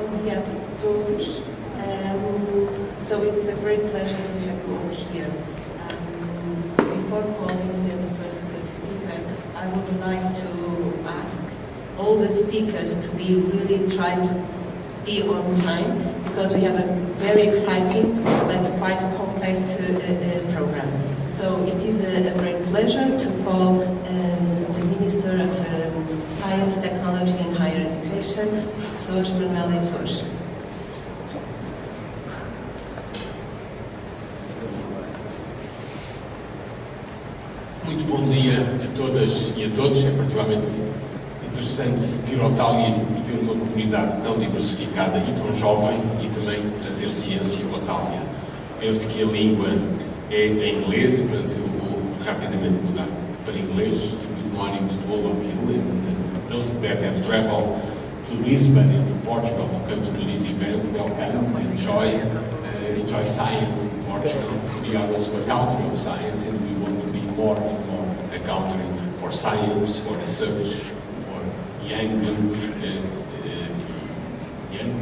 Bom dia a todos. So it's a great pleasure to have you all here. Before calling the first speaker, I would like to ask all the speakers to be really trying to be on time, because we have a very exciting but quite compact program. So it is a great pleasure to call the Minister of Science, Technology and Higher Education, Professor Manuel Heitor. Muito bom dia a todas e a todos. É particularmente interessante vir ao tal e ver uma comunidade tão diversificada e tão jovem, e também trazer ciência ao Itália. Penso que a língua é em inglês, e portanto eu vou rapidamente mudar para inglês. Good morning to all of you, and those that have traveled to Lisbon and to Portugal to come to this event, welcome, enjoy science in Portugal. We are also a country of science, and we want to be more and more a country for science, for research, for young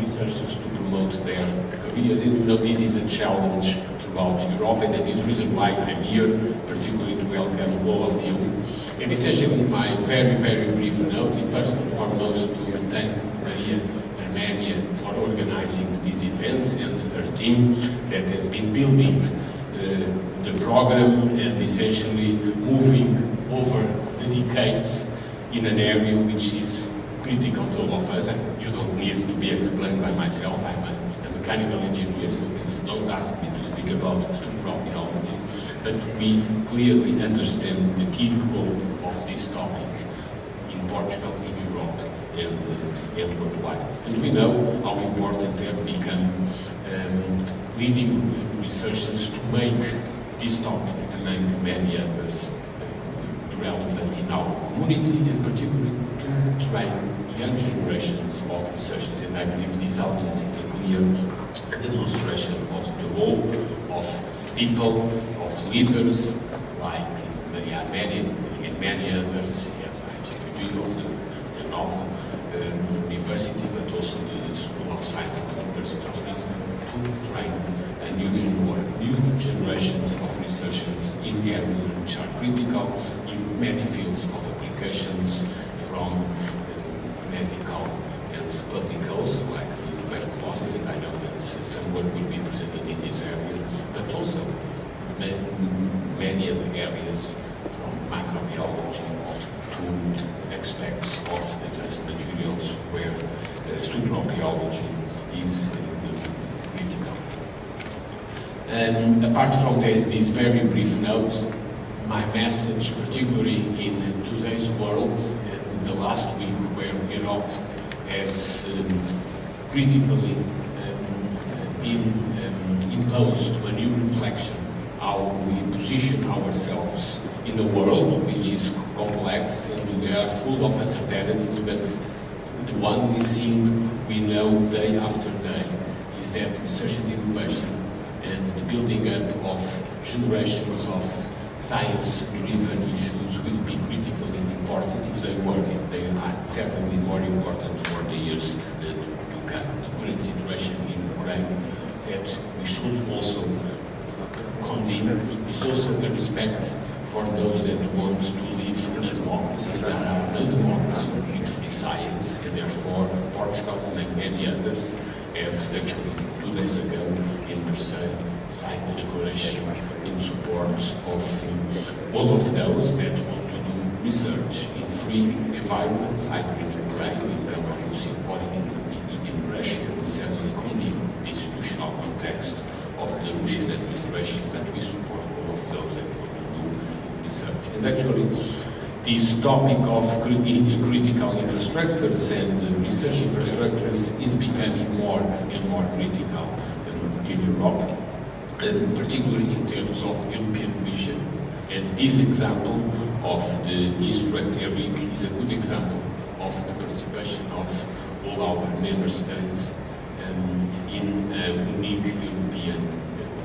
researchers to promote their careers. And you know, this is a challenge throughout Europe, and that is the reason why I'm here, particularly to welcome all of you. And essentially my very, very brief note, first and foremost to thank Maria Armenia for organizing these events and her team that has been building the program and essentially moving over the decades in an area which is critical to all of us. You don't need to be explained by myself. I'm a mechanical engineer, so please don't ask me to speak about structural biology. But we clearly understand the key role of this topic in Portugal, in Europe, and worldwide. And we know how important they have become leading researchers to make this topic, among many others, relevant in our community, and particularly to train young generations of researchers. And I believe this audience is a clear demonstration of the role of people, of leaders like Maria Armenia and many others at IGPB of the Nova University, but also the School of Science at the University of Lisbon, to train a new generations of researchers in areas which are critical in many fields of applications, from medical and public health, like tuberculosis, and I know that some work will be presented in this area, but also many other areas, from microbiology to aspects of advanced materials where structural biology is critical. And apart from this very brief note, my message, particularly in today's world and the last week where Europe has critically been imposed to a new reflection how we position ourselves in a world which is complex and they are full of uncertainties, but the one thing we know day after day is that research and innovation and the building up of generations of science-driven issues will be critical and important if they work. They are certainly more important for the years to come. The current situation in Ukraine that we should also condemn is also the respect for those that want to live in a democracy. There are no democracy with free science, and therefore Portugal, like many others, have actually 2 days ago in Marseille signed a declaration in support of all of those that want to do research in free environments, either in Ukraine, in Belarus, or in Russia. We certainly condemn the institutional context of the Russian administration, but we support all of those that want to do research. And actually, this topic of critical infrastructures and research infrastructures is becoming more and more critical in Europe, and particularly in terms of European vision. And this example of the Instruct-ERIC is a good example of the participation of all our member states in a unique European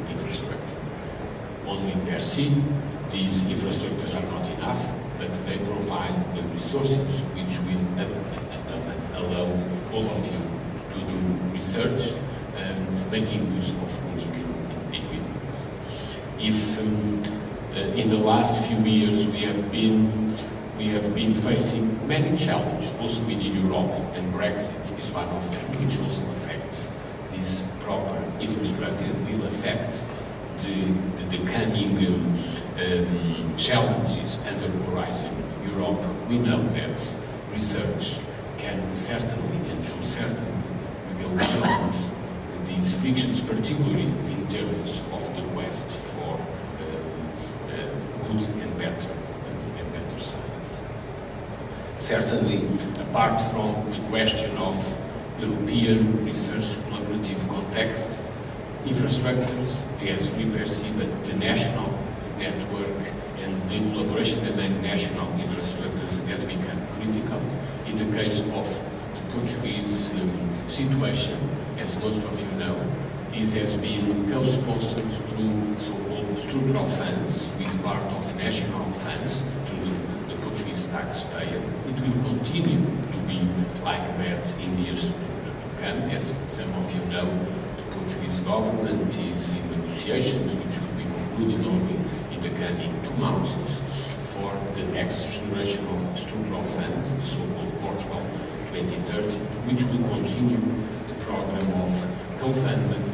infrastructure. Only per se, these infrastructures are not enough, but they provide the resources which will allow all of you to do research, making use of unique equipment. If in the last few years we have been facing many challenges, also within Europe, and Brexit is one of them, which also affects this proper infrastructure and will affect the coming challenges under the horizon. Europe, we know that research can certainly and should certainly go beyond these frictions, particularly in terms of the quest for good and better science. Certainly, apart from the question of European research collaborative context, infrastructures, the S3 per se, but the national network and the collaboration among national infrastructures has become critical. In the case of the Portuguese situation, as most of you know, this has been co-sponsored through so-called structural funds with part of national funds through the Portuguese taxpayer. It will continue to be like that in years to come. As some of you know, the Portuguese government is in negotiations which will be concluded only in the coming 2 months for the next generation of structural funds, the so-called Portugal 2030, which will continue the program of co-funding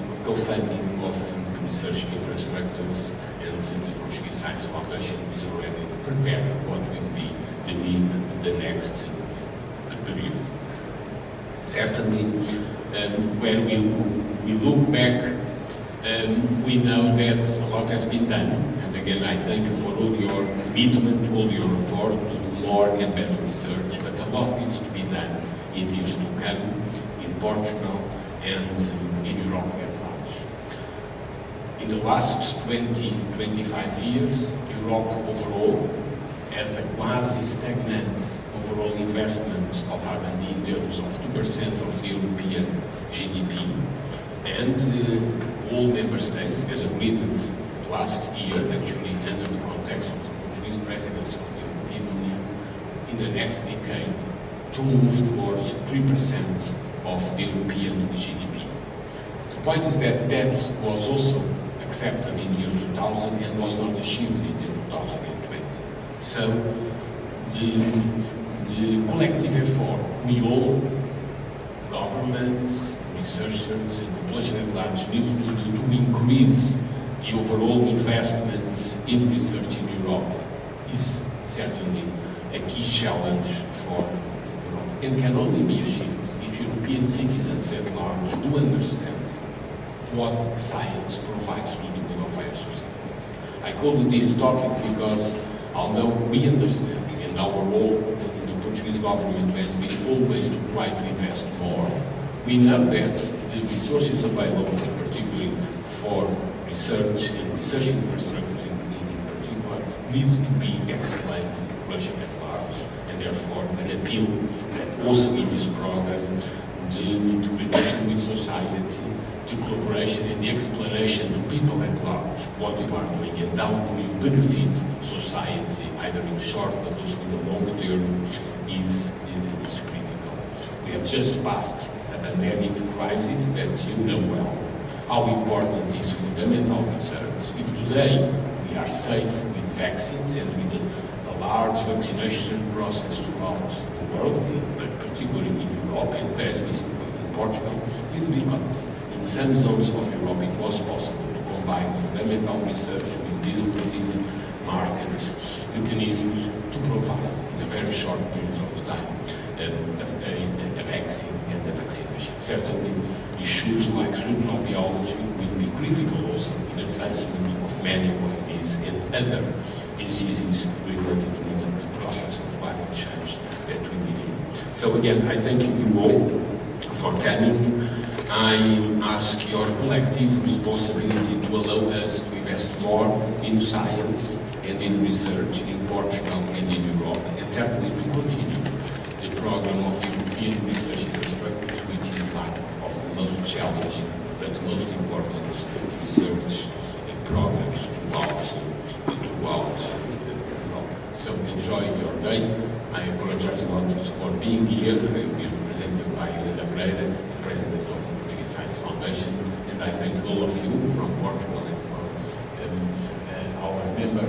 of research infrastructures, and the Portuguese Science Foundation is already preparing what will be the need the next period. Certainly, when we look back, we know that a lot has been done. And again, I thank you for all your commitment, all your effort to do more and better research. But a lot needs to be done in years to come in Portugal and in Europe at large. In the last 20-25 years, Europe overall has a quasi-stagnant overall investment of R&D in terms of 2% of the European GDP. And all member states, as agreed last year, actually under the context of the Portuguese presidency of the European Union, in the next decade, to move towards 3% of the European GDP. The point is that that was also accepted in the year 2000 and was not achieved in the 2020. So the collective effort, we all, governments, researchers and population at large, need to do to increase the overall investment in research in Europe is certainly a key challenge for Europe and can only be achieved if European citizens at large do understand what science provides to the good of our societies. I call this topic because although we understand, and our role in the Portuguese government has been always to try to invest more, we know that the resources available, particularly for research and research infrastructures in particular, needs to be explained to the population at large, and therefore an appeal that also in this program, the relation with society, the collaboration and the explanation to people at large what you are doing and how you benefit society, either in short but also in the long term, is critical. We have just passed a pandemic crisis that you know well. How important is fundamental research? If today we are safe with vaccines and with a large vaccination process throughout the world, but particularly in Europe and very specifically in Portugal, is because in some zones of Europe it was possible to combine fundamental research with disruptive market mechanisms to provide in a very short period of time a vaccine and a vaccination. Certainly issues like structural biology will be critical also in advancement of many of these and other diseases related with the process of climate change that we live in. So again, I thank you all for coming. I ask your collective responsibility to allow us to invest more in science and in research in Portugal and in Europe, and certainly to continue the program of European research infrastructures, which is one of the most challenging but most important research programs throughout Europe. So enjoy your day. I apologize a lot for being here. I will be represented by Helena Pereira, the President of the Portuguese I thank all of you from Portugal and from our member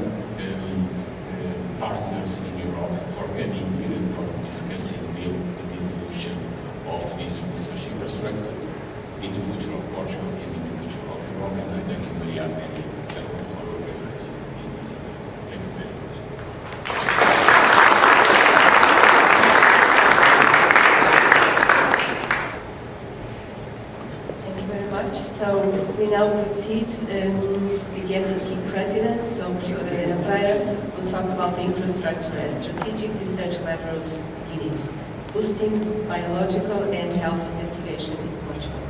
partners in Europe for coming here and for discussing the evolution of this research infrastructure in the future of Portugal and in the future of Europe. And I thank you, Maria and gentlemen, for organizing this event. Thank you very much. Thank you very much. So we now proceed with the FCT president, so Professor Helena Freire will talk about the infrastructure as strategic research levels units, boosting biological and health investigation in Portugal.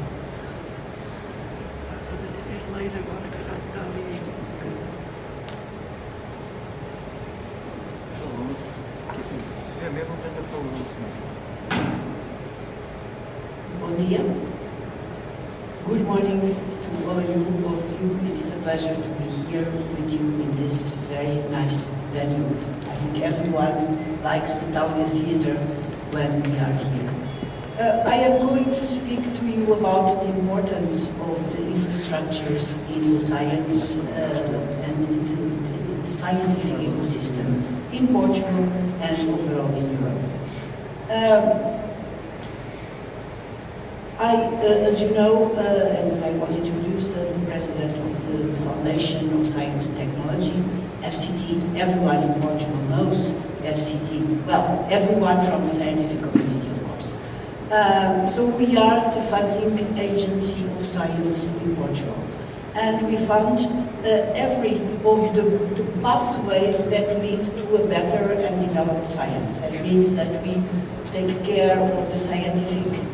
Bom dia. Good morning to all of you. It is a pleasure to be here with you in this very nice venue. I think everyone likes the Thalia Theatre when we are here. I am going to speak to you about the importance of the infrastructures in the science and the scientific ecosystem in Portugal and overall in Europe. As you know, and as I was introduced as the president of the Foundation of Science and Technology, FCT, everyone in Portugal knows FCT, well, everyone from the scientific community, of course. So we are the funding agency of science in Portugal. And we fund every of the pathways that lead to a better and developed science. That means that we take care of the scientific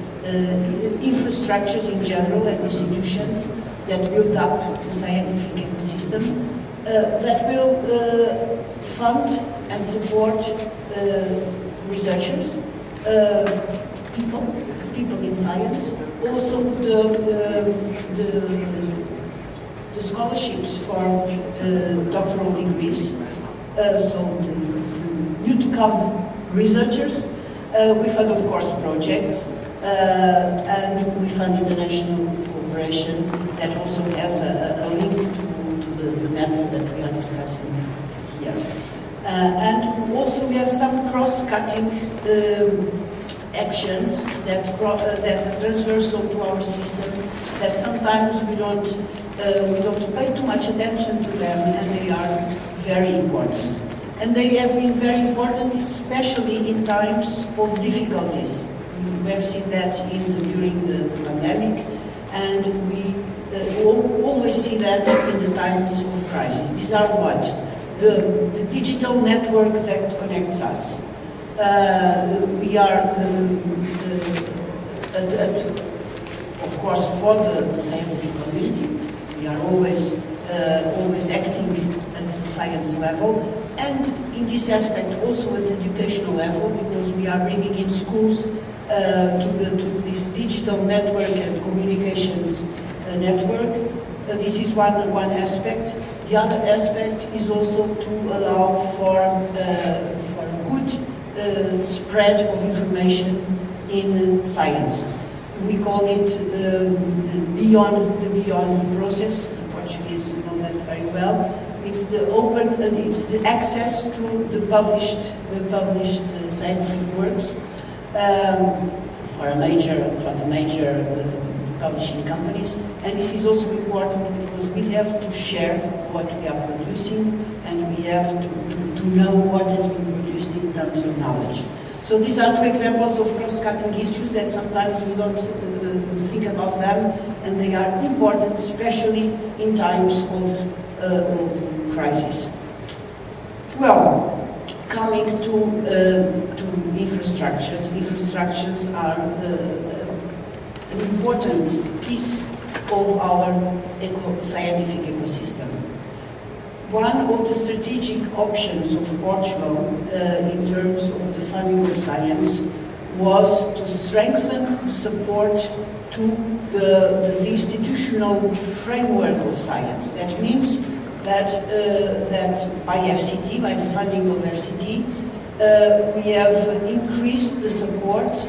infrastructures in general and institutions that build up the scientific ecosystem, that will fund and support researchers, people in science, also the scholarships for doctoral degrees, so the new to come researchers. We fund, of course, projects. And we fund international cooperation that also has a link to the matter that we are discussing here. And also we have some cross-cutting actions that are transversal to our system, that sometimes we don't pay too much attention to them, and they are very important. And they have been very important, especially in times of difficulties. We have seen that during the pandemic, and we always see that in the times of crisis. These are what? The digital network that connects us. We are, of course, for the scientific community. We are always acting at the science level, and in this aspect also at the educational level, because we are bringing in schools to this digital network and communications network. This is one aspect. The other aspect is also to allow for a good spread of information in science. We call it the beyond process. The Portuguese know that very well. It's the open, it's the access to the published scientific works. For the major publishing companies, and this is also important because we have to share what we are producing, and we have to know what has been produced in terms of knowledge. So these are two examples of cross-cutting issues that sometimes we don't think about them, and they are important, especially in times of crisis. Well, coming to infrastructures. Infrastructures are an important piece of our scientific ecosystem. One of the strategic options of Portugal in terms of the funding of science was to strengthen the support to the institutional framework of science. That means that by FCT, by the funding of FCT, we have increased the support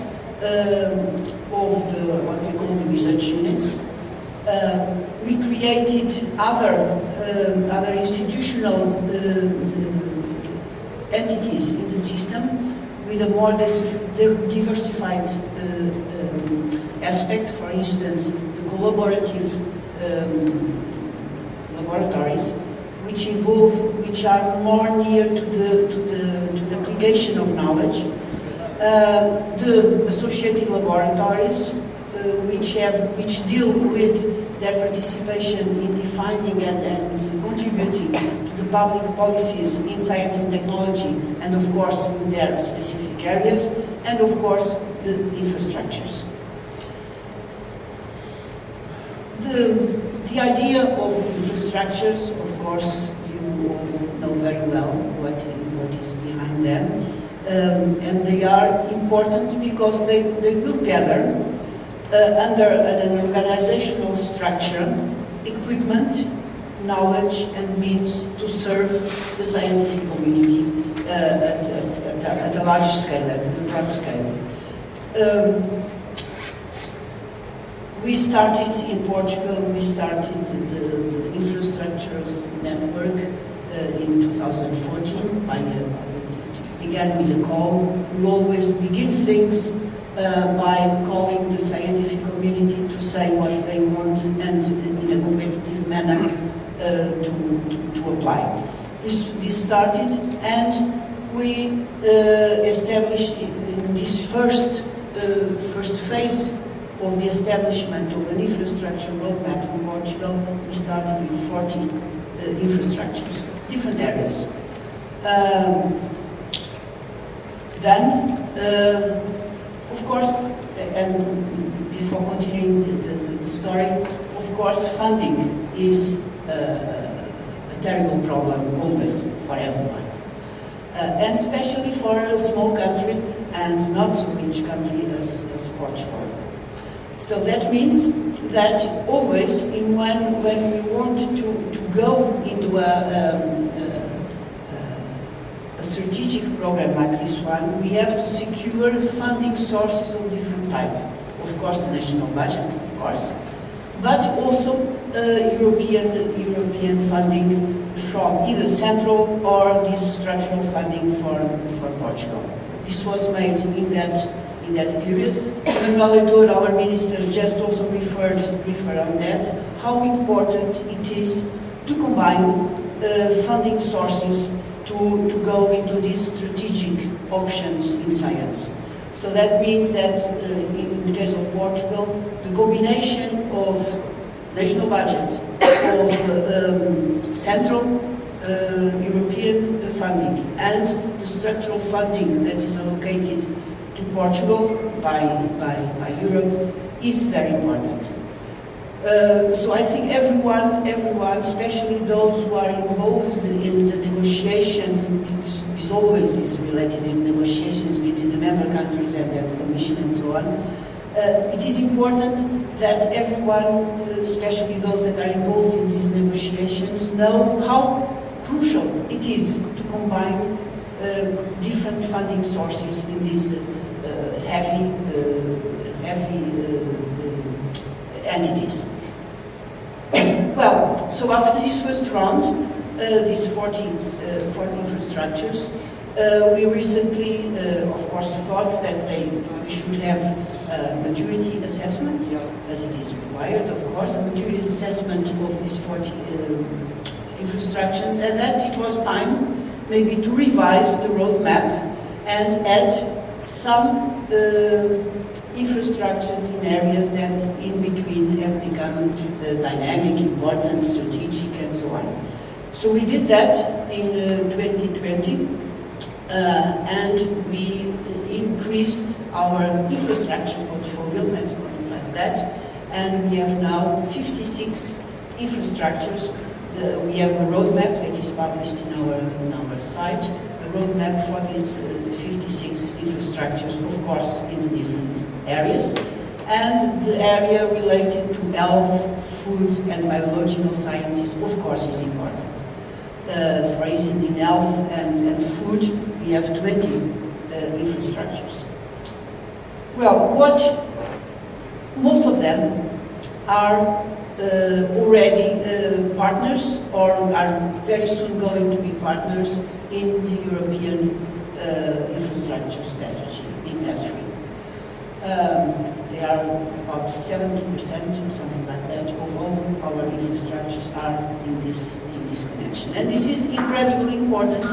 of what we call the research units, We created other institutional entities in the system with a more diversified aspect. For instance, the collaborative laboratories, which are more near to the application of knowledge. The associated laboratories, which deal with their participation in defining and contributing to the public policies in science and technology, and of course in their specific areas, and of course the infrastructures. The idea of infrastructures, of course, you all know very well what is behind them, and they are important because they will gather under an organizational structure equipment, knowledge, and means to serve the scientific community at a large scale, at a broad scale. We started in Portugal, we started the infrastructures network in 2014. It began with a call. We always begin things by calling the scientific community to say what they want and in a competitive manner to apply. This started, and we established in this first phase of the establishment of an infrastructure roadmap in Portugal. We started with 40 infrastructures, different areas. Then, of course, and before continuing the story, of course, funding is a terrible problem always for everyone, and especially for a small country and not so rich country as Portugal. So that means that always, when we want to go into a strategic program like this one, we have to secure funding sources of different type. Of course, the national budget, of course, but also European funding from either central or this structural funding for Portugal. This was made in that period. Manuel, our minister, just also referred on that, how important it is to combine funding sources to go into these strategic options in science. So that means that in the case of Portugal, the combination of national budget, of central European funding, and the structural funding that is allocated to Portugal by Europe is very important. So I think everyone, especially those who are involved in the negotiations, this always is related in negotiations between the member countries and the Commission and so on. It is important that everyone, especially those that are involved in these negotiations, know how crucial it is to combine different funding sources in these heavy entities. Well, so after this first round, these 40 infrastructures, we recently, of course, thought that we should have a maturity assessment, as it is required, of course, a maturity assessment of these 40 infrastructures, and that it was time maybe to revise the roadmap and add some infrastructures in areas that in between have become dynamic, important, strategic, and so on. So we did that in 2020, and we increased our infrastructure portfolio, let's call it like that, and we have now 56 infrastructures. We have a roadmap that is published in our site, a roadmap for these 56 infrastructures, of course, in the different areas. And the area related to health, food, and biological sciences, of course, is important. For instance, in health and food, we have 20 infrastructures. Well, most of them are already partners or are very soon going to be partners in the European infrastructure strategy, in S3. They are about 70% or something like that of all our infrastructures are in this connection. And this is incredibly important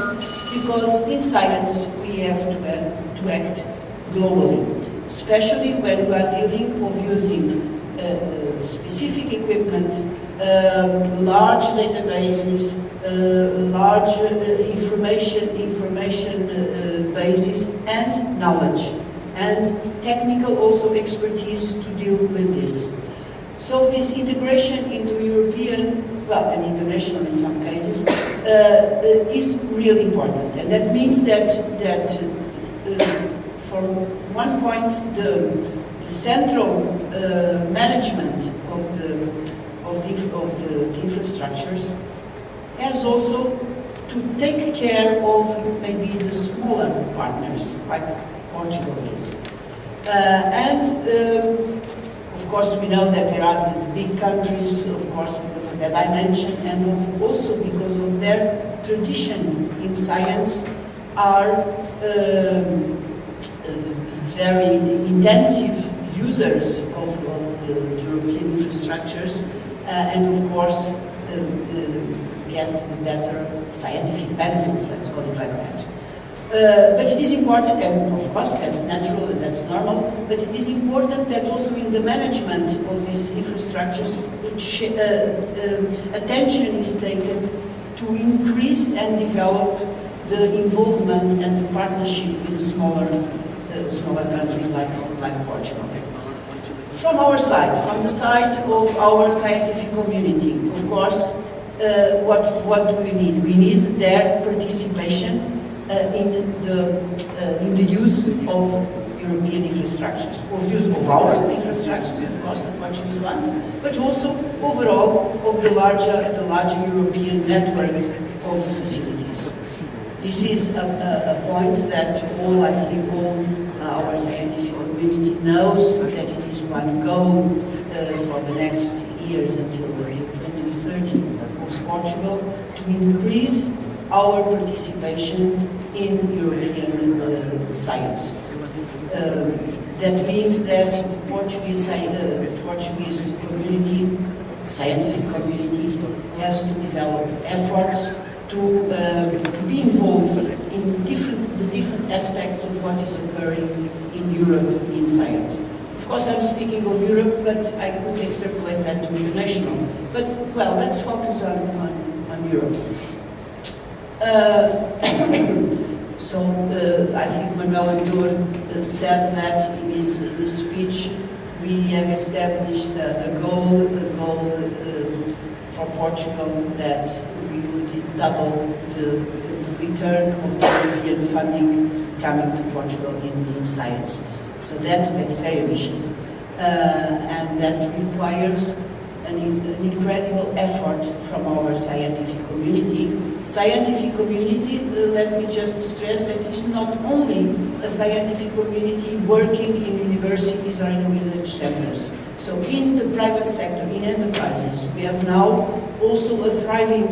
because in science we have to act globally, especially when we are dealing of using specific equipment, large databases, large information bases and knowledge, and technical also expertise to deal with this. So this integration into European, well, and international in some cases, is really important, and that means that from one point the central management of the infrastructures has also to take care of maybe the smaller partners like Portugal is. Of course we know that there are the big countries, of course because of that I mentioned, and also because of their tradition in science are very intensive users of the European infrastructures and of course get the better scientific benefits, let's call it like that. But it is important, and of course that's natural and that's normal, but it is important that also in the management of these infrastructures attention is taken to increase and develop the involvement and the partnership with smaller countries like Portugal. From our side, from the side of our scientific community, of course, what do we need? We need their participation in the use of European infrastructures, of use of our infrastructures, of course, the Portuguese ones, but also overall of the larger European network of facilities. This is a point that I think all our scientific community knows that it is one goal for the next years until 2030 of Portugal to increase our participation in European science. That means that the Portuguese community, scientific community, has to develop efforts to be involved in the different aspects of what is occurring in Europe in science. Of course, I'm speaking of Europe, but I could extrapolate that to international. But, well, let's focus on Europe. So, I think Manuel Endor said that in his speech, we have established a goal for Portugal that we would double the return of the European funding coming to Portugal in science. So that's very ambitious, and that requires an incredible effort from our scientific community. Scientific community, let me just stress that it's not only a scientific community working in universities or in research centers. So in the private sector, in enterprises, we have now also a thriving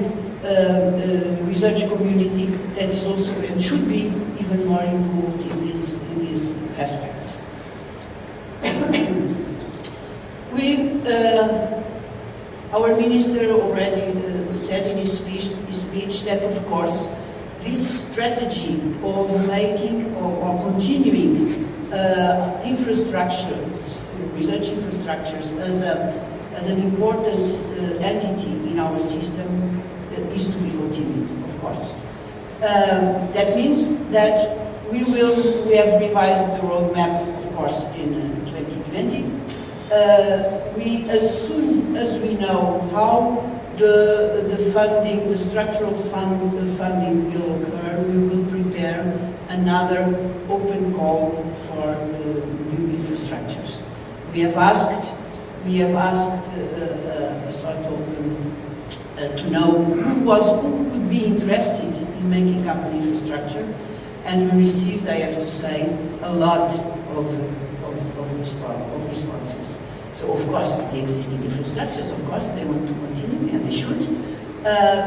research community that is also and should be even more involved in these aspects. Our minister already said in his speech that, of course, this strategy of making or continuing infrastructures, research infrastructures, as an important entity in our system is to be continued, of course. That means that we have revised the roadmap, of course, in 2020. As soon as we know how the funding, the structural funding will occur, we will prepare another open call for the new infrastructures. We have asked to know who would be interested in making up an infrastructure, and we received, I have to say, a lot of responses. So of course the existing infrastructures, of course, they want to continue, and they should.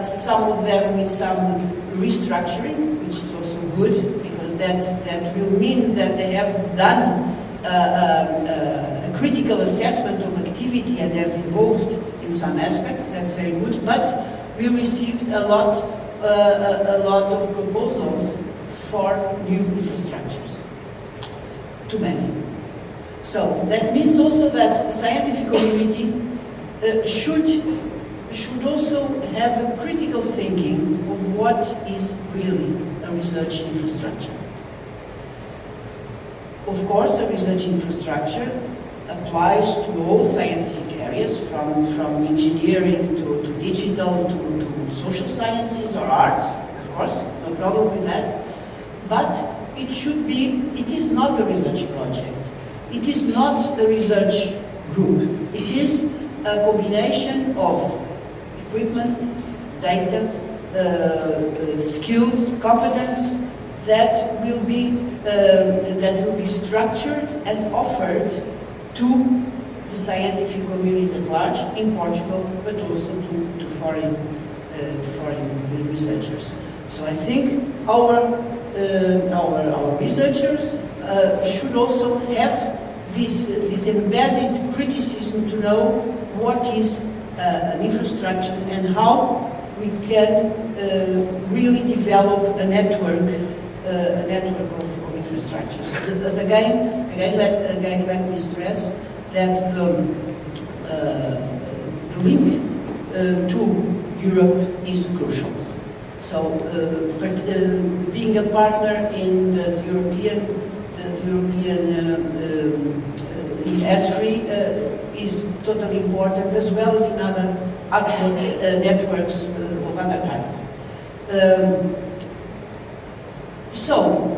Some of them with some restructuring, which is also good, because that will mean that they have done a critical assessment of activity and have evolved in some aspects. That's very good. But we received a lot of proposals for new infrastructures. Too many. So that means also that the scientific community should also have a critical thinking of what is really a research infrastructure. Of course, a research infrastructure applies to all scientific areas, from engineering to digital to social sciences or arts, of course, no problem with that. But it is not a research project. It is not a research group. It is a combination of equipment, data, skills, competence that will be structured and offered to the scientific community at large in Portugal, but also to foreign researchers. So I think our researchers should also have this embedded criticism to know what is an infrastructure and how we can really develop a network of infrastructures. As again, let me stress that the link to Europe is crucial. So, being a partner in the European in S3 is totally important, as well as in other networks of other kind. So,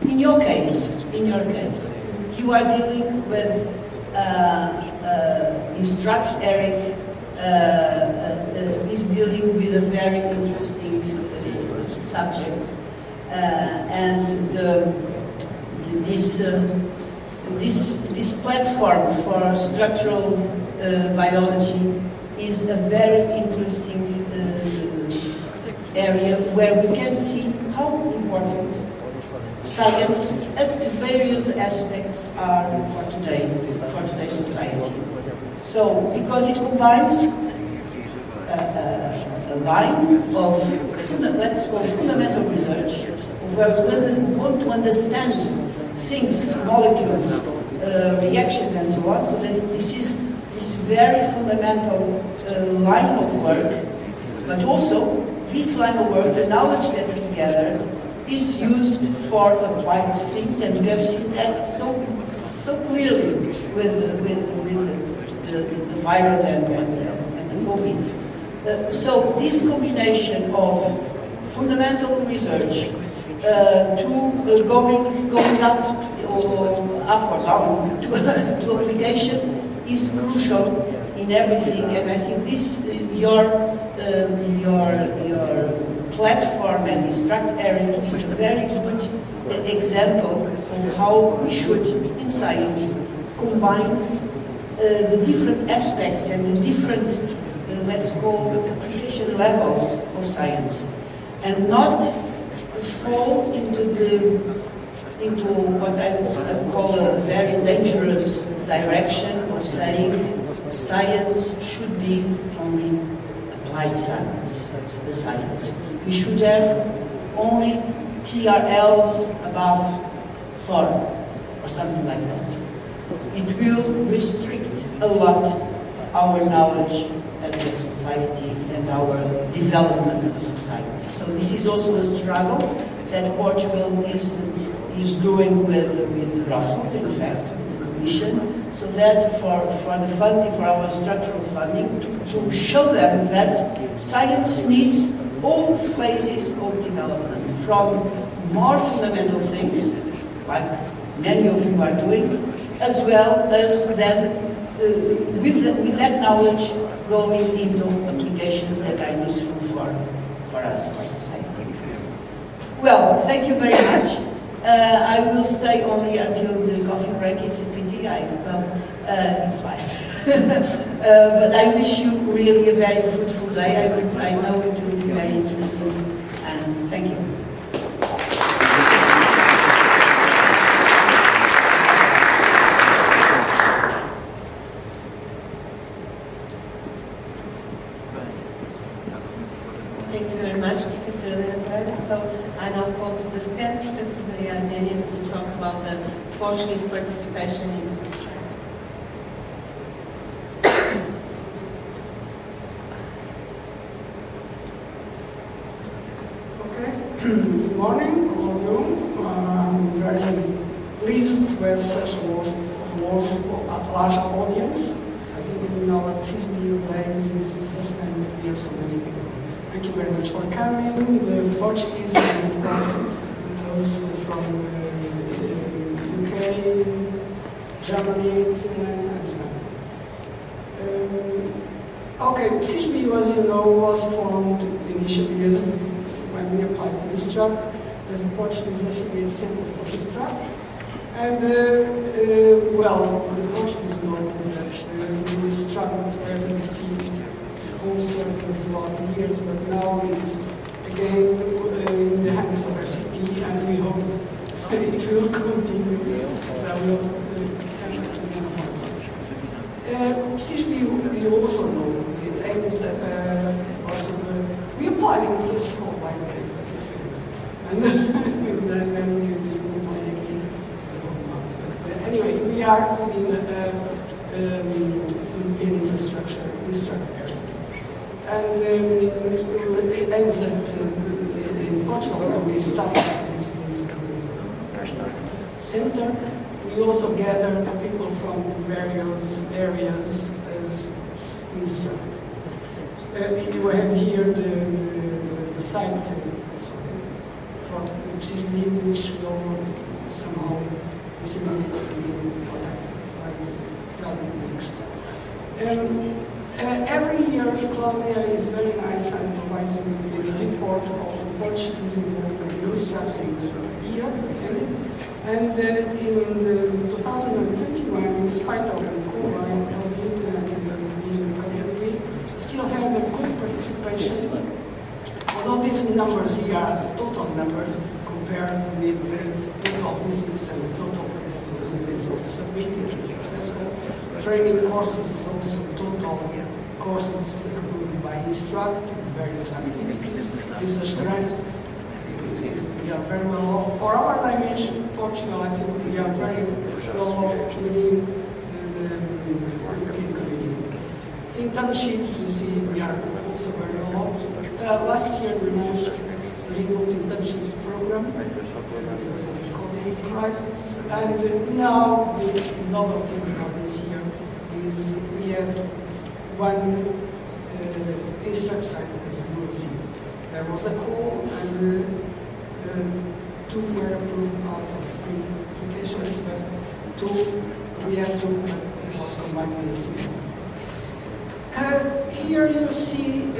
in your case, you are dealing with Instruct-ERIC is dealing with a very interesting subject, and this platform for structural biology is a very interesting area where we can see how important science at the various aspects are for today's society. So, because it combines a line of let's call fundamental research, where we want to understand things, molecules, reactions, and so on. So that this is this very fundamental line of work, but also this line of work, the knowledge that is gathered, is used for applied things, and we have seen that so clearly with the virus and the COVID. So this combination of fundamental research to going up or down to application is crucial in everything, and I think this your platform and Instruct-ERIC is a very good example of how we should, in science, combine the different aspects and the different, let's call, application levels of science, and not fall into what I would call a very dangerous direction of saying science should be only applied science, the science. We should have only TRLs above 4 or something like that. It will restrict a lot our knowledge as a society and our development as a society. So this is also a struggle that Portugal is doing with Brussels, in fact, with the Commission, so that for the funding, for our structural funding, to show them that science needs all phases of development, from more fundamental things, like many of you are doing, as well as then with that knowledge going into applications that are useful for us, for society. Well, thank you very much. I will stay only until the coffee break. It's a pity. It's life. But I wish you really a very fruitful day. I know it will be very interesting. And thank you. Thank you very much, Professor Helena Pereira. So I now call to the stand Professor Maria Armenia, who will talk about the Portuguese participation in Instruct. Okay, good morning, all of you. I'm very pleased to have such a large audience. I think in our PCISBIO days is the first time that we have so many people. Thank you very much for coming. The Portuguese and of course those from UK, Germany, Finland, and so on. Okay, PCISBIO, as you know, was formed initially as when we applied to Instruct as a Portuguese affiliate center for Instruct. And well, the Portuguese know that we struggled to have the field sponsored throughout the years, but now it's again in the hands of FCT, and we hope it will continue, as I will come to the end of PCISBIO, we also know the aims that we applied in the first fall, by the way, but we failed. And then we didn't apply again to the whole month. But anyway, we are within European infrastructure, Instruct-ERIC. And it aims at, in Portugal, when we established this center, we also gather people from various areas as Instruct. You have here the site for the PCISBIO, which will somehow disseminate what I like to tell you next. Every year, Claudia is very nice and provides me with a report of the Portuguese involvement in Instruct the year. And in 2021, in spite of the COVID and being community, still have a good participation. Although these numbers here are total numbers compared with the total visits and the total proposals in terms of submitted and successful. Training courses is also total courses approved by Instruct, various activities, research grants. We are very well off. For our dimension, Portugal, I think we are very well off within the European community. Internships, you see, we are also very well off. Last year we launched the remote internships program because of the COVID crisis. And now the novelty for this year is we have one Instruct site, as you will see. There was a call and two were approved out of 3 applications, but 2 we had to, it was combined with the single. Here you see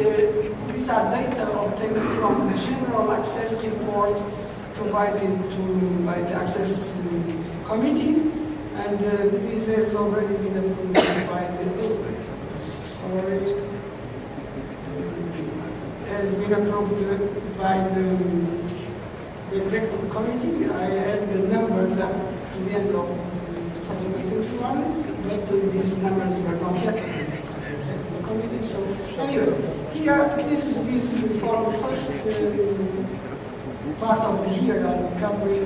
these are data obtained from the general access report provided by the access committee, and this has already been approved by the has been approved by the executive committee. I have the numbers up to the end of 2021, but these numbers were not yet approved by the executive committee. So anyway, here this for the first part of the year, I'm covering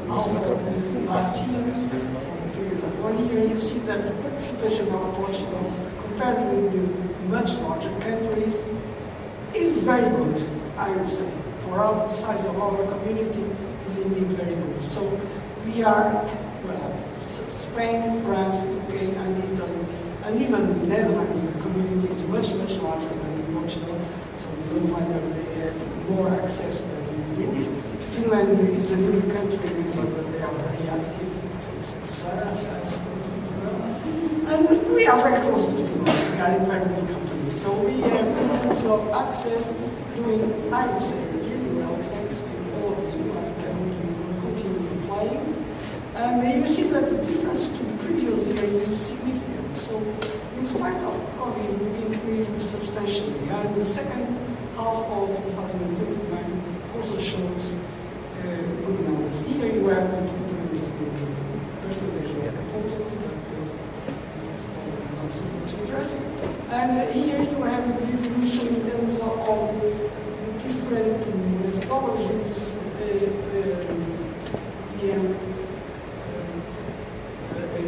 half of the last year. For the period of 1 year, you see that the participation of Portugal compared with the much larger countries is very good, I would say. For our size of our community is indeed very good. So we are, well, Spain, France, UK, and Italy, and even the Netherlands, the community is much, much larger than in Portugal. So no wonder they have more access than we do. Finland is a new country, but they are very active, thanks to Sarah, I suppose, as well. And we are very close to Finland. We are in very good company. So we have, in terms of access, doing, I would say, really well, thanks to all of you, and we will continue you see that the difference to the previous year is significant. So in spite of COVID, we increased substantially. And the second half of 2021 also shows good numbers. Here you have the percentage of proposals, but this is not so much interesting. And here you have the evolution in terms of the different methodologies,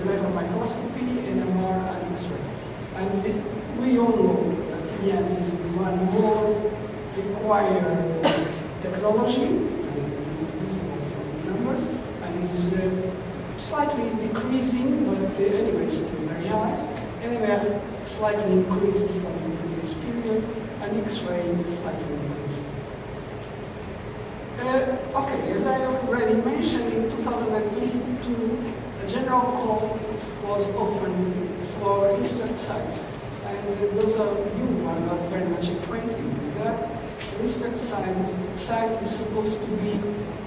level microscopy, NMR, and X-ray. And we all know that EM is the one more required technology, and this is visible from the numbers, and is slightly decreasing, but anyway still very high. NMR slightly increased from the previous period, and X-ray slightly increased. Okay, as I already mentioned, in 2022, a general call was opened for Instruct sites. And those of you who are not very much acquainted with that, the Instruct site is supposed to be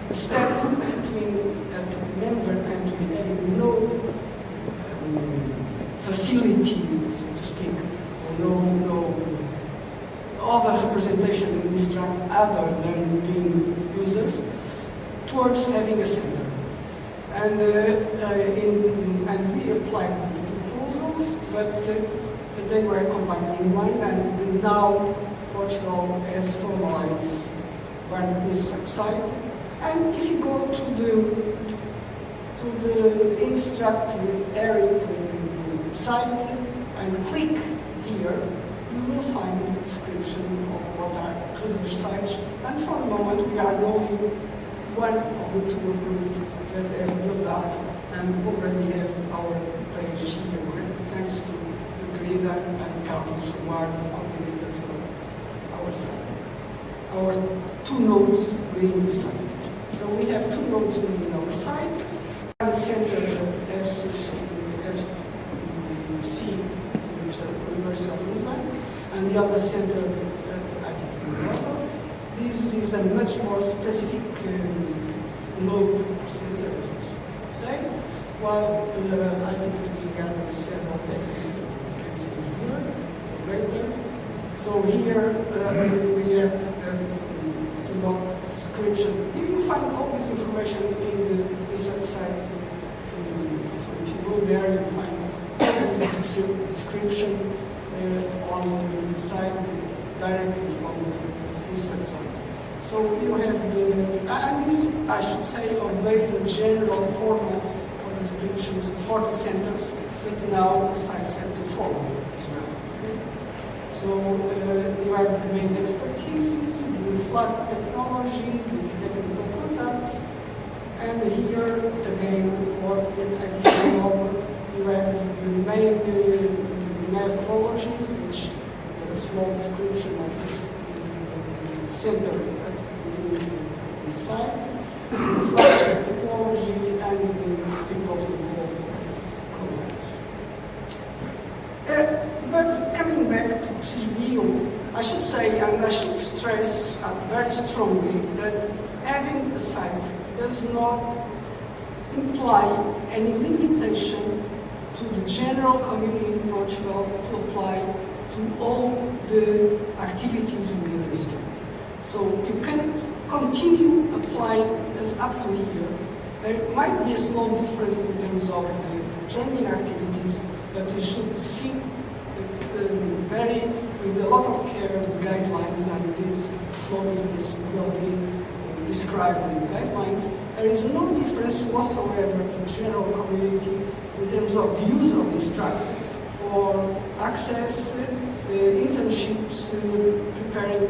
a step between a member country having no facility, so to speak, or no other representation in Instruct other than being users, towards having a center. And we applied the proposals, but they were combined in one, and now Portugal has formalized one Instruct site. And if you go to the Instruct-ERIC site and click here, you will find the description of what are research sites. And for the moment, we are the only one of the two approved that have built up and already have our page here, thanks to Greta and Carlos, who are the coordinators of our site. Our two nodes within the site. So we have two nodes within our site. One center at FC, University of Lisbon, and the other center at ITQ. This is a much more specific node center, as you could say, while ITQ gathers several techniques, as you can see here, later. So here we have some more description. You find all this information in the Instruct site. So if you go there, you find all this description on the site directly from the Instruct site. So you have and this, I should say, obeys a general format for descriptions for the centers, but now the sites have to follow as well. Okay? So you have the main expertises, the flag technology, the technical contacts, and here again for the technical you have the main methodologies, which a small description of this center at the site, the flagship technology, and the people involved with contacts. But coming back to PCISBIO, I should say, and I should stress very strongly, that having a site does not imply any limitation to the general community in Portugal to apply to all the activities within Instruct. So you can continue applying as up to here. There might be a small difference in terms of the training activities, but you should see with a lot of care the guidelines, and this small difference will be described in the guidelines. There is no difference whatsoever to the general community in terms of the use of Instruct for access, internships, preparing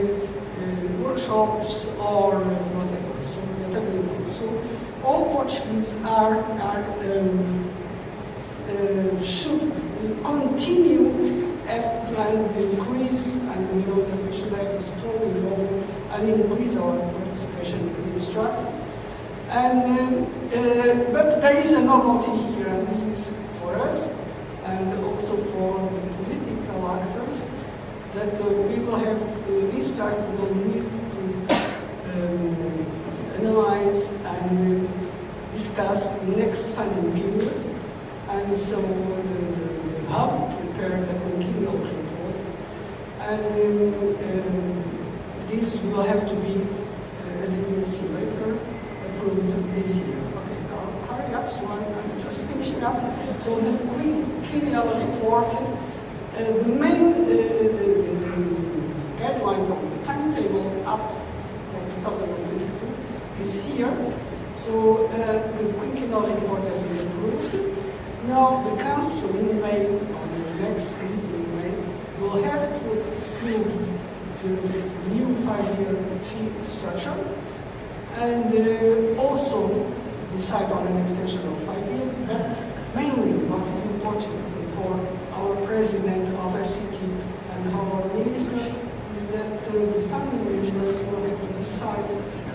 workshops, or whatever. So whatever you do. So all Portuguese should continue and increase, and we know that we should have a strong involvement and increase our participation in Instruct. And but there is a novelty here, and this is for us and also for the political actors, that we will have Instruct will need to analyze and discuss the next funding period. And so the hub prepared a quinquennial report. And this will have to be, as you will see later, approved this year. Okay, now hurry up, so I'm just finishing up. So the quinquennial report, the main guidelines of the timetable up for 2022 is here. So the quinquennial report has been approved. Now the Council in May, on the next meeting in May, will have to approve the new 5-year fee structure and also decide on an extension of 5 years. But mainly what is important for our President of FCT and our Minister is that the funding members will have to decide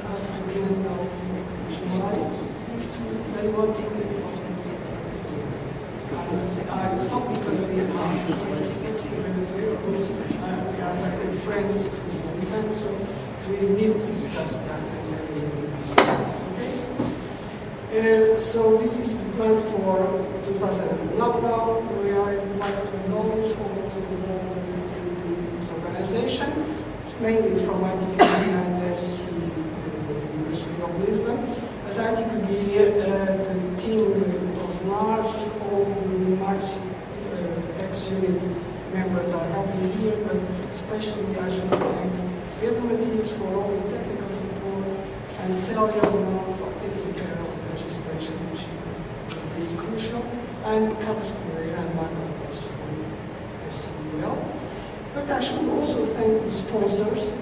up to the end of July if they want to commit for this. I publicly asked if it's available. We are very good friends for this long time, so we need to discuss that. Okay? So this is the plan for 2011. Now we are like to acknowledge all those involved in this organization. It's mainly from ITQB and FC, the University of Lisbon. At ITQB, the team was large. All the Max ex-unit members are helping here, but especially I should thank Pedro Matias for all the technical support and Celia for taking care of the registration, which was really crucial, and Carlos Correa and Mark, of course, from FCUL. But I should also thank the sponsors,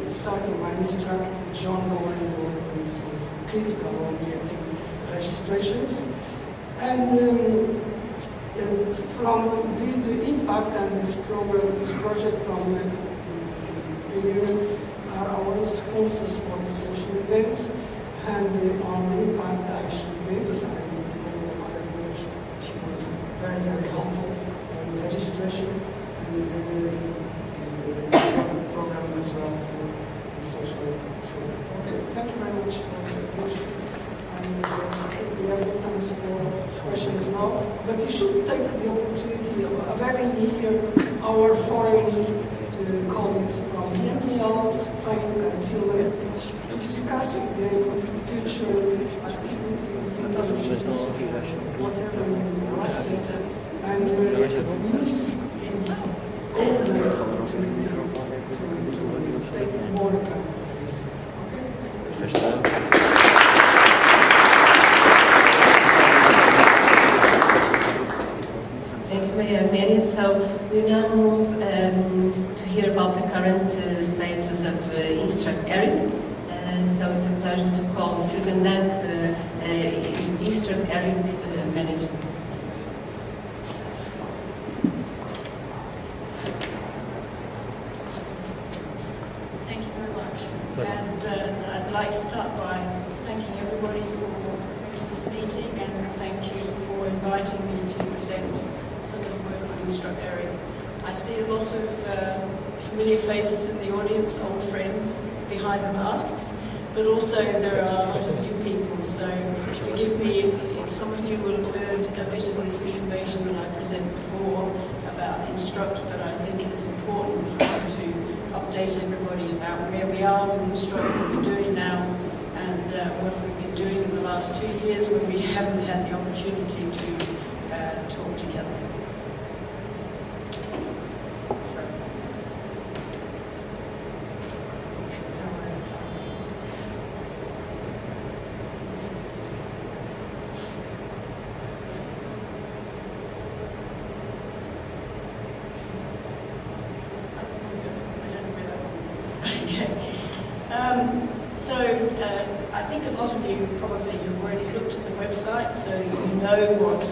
starting by Instruct, John Nolan, who was critical on getting registrations. And from the impact and this program, this project from the Union are our sponsors for the social events. And on the impact, I should emphasize the role of Mother Bush. She was very, very helpful on the registration and the program as well for the social program. Okay, thank you very much for the attention. I think we have time for questions now, but you should take the opportunity of having here our foreign colleagues from the MEL, Spain and Finland to discuss with them future activities, whatever you access, and use is open to take more account. Okay? Mary. So we now move to hear about the current status of Instruct-ERIC. So it's a pleasure to call Susan Dank, the Instruct-ERIC manager. Thank you very much. And I'd like to start by thanking everybody for coming to this meeting, and thank you for inviting me to present some of the work on Instruct-ERIC. I see a lot of familiar faces in the audience, old friends behind the masks, but also there are a lot of new people, so forgive me if some of you will have heard a bit of this information that I presented before about Instruct, but I think it's important for us to update everybody about where we are with Instruct, what we're doing now, and what we've been doing in the last 2 years when we haven't had the opportunity to talk together. So, I'm not sure how I advance this. I think a lot of you probably have already looked at the website, so you know what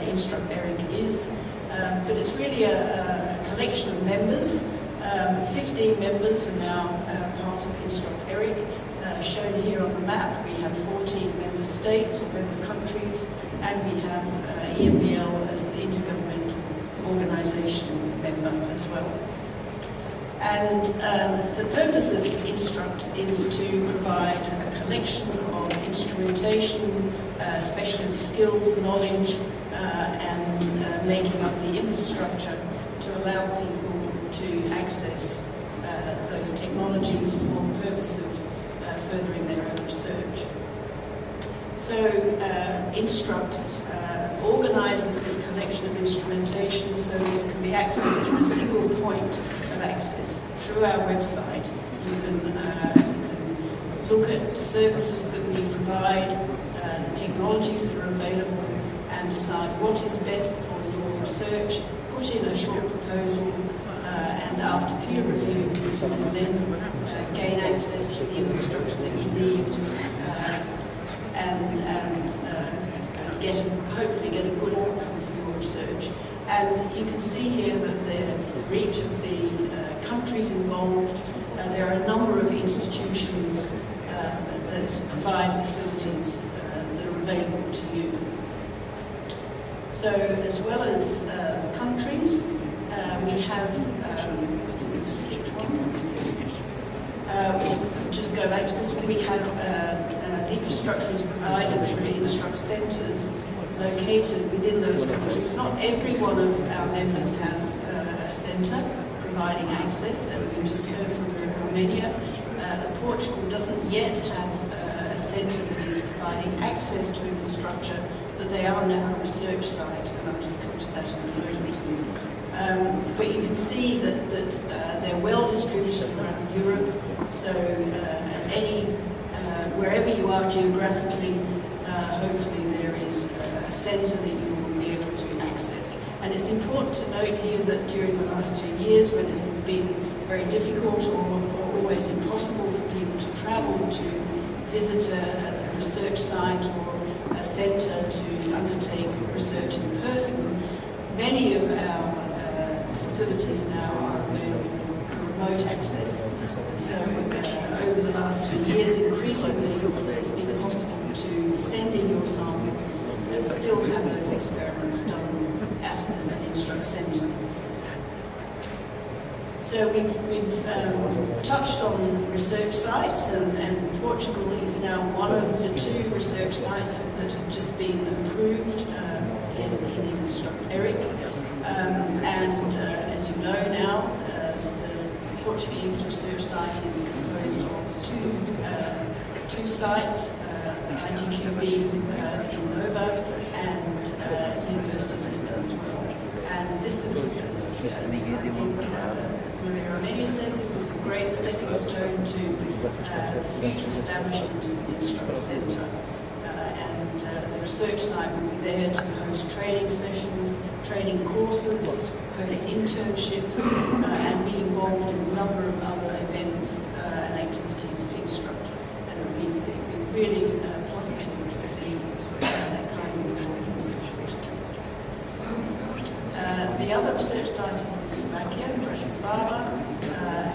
Instruct-ERIC is, but it's really a collection of members. 15 members are now part of Instruct-ERIC. Shown here on the map, we have 14 member states or member countries, and we have EMBL as an intergovernmental organisation member as well. And the purpose of Instruct is to provide a collection of instrumentation, specialist skills, knowledge, and making up the infrastructure to allow people to access those technologies for the purpose of furthering their own research. So Instruct organises this collection of instrumentation so that it can be accessed through a single point of access through our website. You can look at the services that we provide, the technologies that are available, and decide what is best for your research, put in a short proposal, and after peer review, you can then gain access to the infrastructure that you need and hopefully get a good outcome for your research. And you can see here that for each of the countries involved, there are a number of institutions that provide facilities that are available to you. So as well as the countries, we have, we've skipped one. Just go back to this one. We have the infrastructure is provided through Instruct centres located within those countries. Not every one of our members has a centre providing access, and we just heard from Romania that Portugal doesn't yet have a centre that is providing access to infrastructure, but they are now a research site, and I'll just come to that in a moment. But you can see that they're well distributed around Europe, so wherever you are geographically, hopefully there is a centre that you will be able to access. And it's important to note here that during the last 2 years, when it's been very difficult or almost impossible for people to travel to visit a research site or a centre to undertake research in person, many of our facilities now are available for remote access. So over the last 2 years, increasingly, it's been possible to send in your samples and still have those experiments done at an Instruct centre. So we've touched on research sites, and Portugal is now one of the 2 research sites that have just been approved in Instruct-ERIC. As you know now, the Portuguese research site is composed of two sites, ITQB in Nova and University of Lisbon as well. And this is, as I think Maria Romania said, this is a great stepping stone to the future establishment of the Instruct Centre. The research site will be there to host training sessions, training courses, host internships, and be involved in a number of other events and activities for Instruct. And it would be really positive to see that kind of involvement with Portuguese. The other research site is in Slovakia, in Bratislava,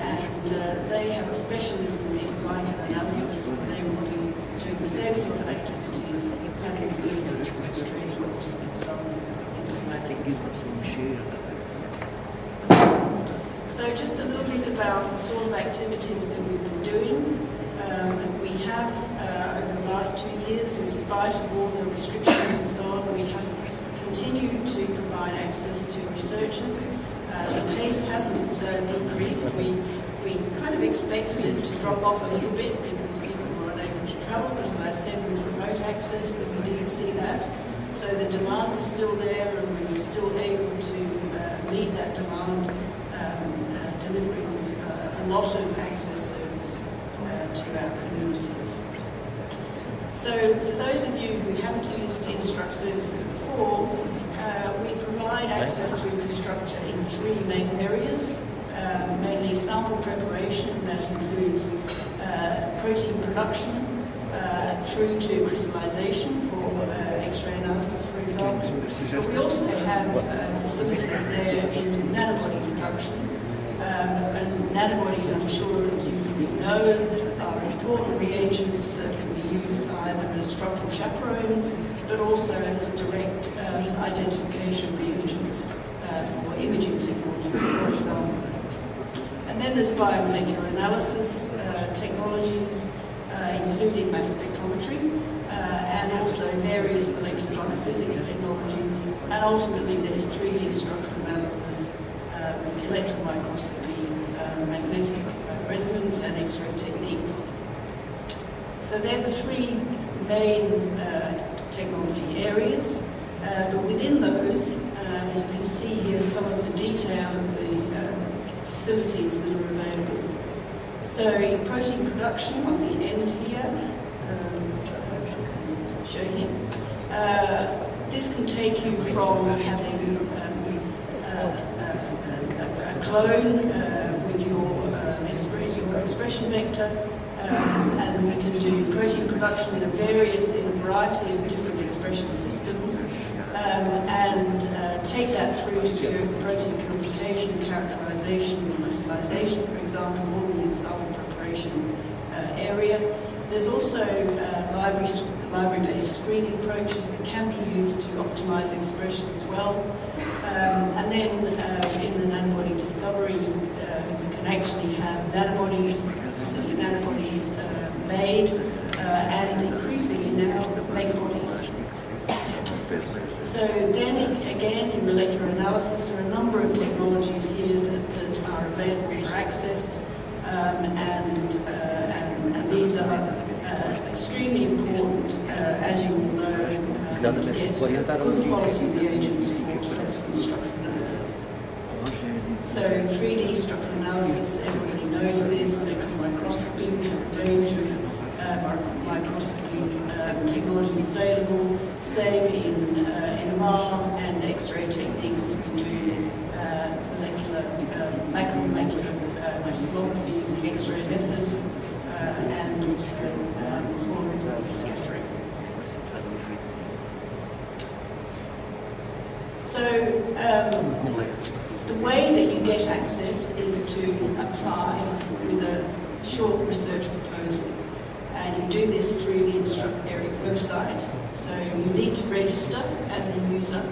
and they have a specialism in glycoanalysis, and they will be doing the same sort of activities, having the ability to host training courses and so on in Slovakia. So just a little bit about the sort of activities that we've been doing. We have, over the last 2 years, in spite of all the restrictions and so on, we have continued to provide access to researchers. The pace hasn't decreased. We kind of expected it to drop off a little bit because people were unable to travel, but as I said, with remote access, that we didn't see that. So the demand was still there, and we were still able to meet that demand, delivering a lot of access service to our communities. So for those of you who haven't used Instruct services before, we provide access to infrastructure in 3 main areas, mainly sample preparation, that includes protein production through to crystallization for X-ray analysis, for example. But we also have facilities there in nanobody production. And nanobodies, I'm sure that you know, are important reagents that can be used either as structural chaperones, but also as direct identification reagents for imaging technologies, for example. And then Then there's biomolecular analysis technologies, including mass spectrometry, and also various molecular biophysics technologies, and ultimately there's 3D structural analysis, electron microscopy, magnetic resonance, and X-ray techniques. So they're the three main technology areas, but within those, you can see here some of the detail of the facilities that are available. So in protein production on the end here, which I hope I can show here, this can take you from having a clone with your expression vector, and we can do protein production in a variety of different expression systems, and take that through to protein purification, characterization, and crystallization, for example, all within sample preparation area. There's also library-based screening approaches that can be used to optimize expression as well. And then in the nanobody discovery, you can actually have nanobodies, specific nanobodies made, and increasingly now megabodies. So then again, in molecular analysis, there are a number of technologies here that are available for access, and these are extremely important, as you all know, to get good quality reagents for sensible structural analysis. So 3D structural analysis, everybody knows this, electron microscopy, we have a range of microscopy technologies available. Same in NMR and X-ray techniques. We do macromolecular crystallography using X-ray methods, and also small molecular scattering. So the way that you get access is to apply with a short research proposal. And you do this through the Instruct-ERIC website. So you need to register as a user.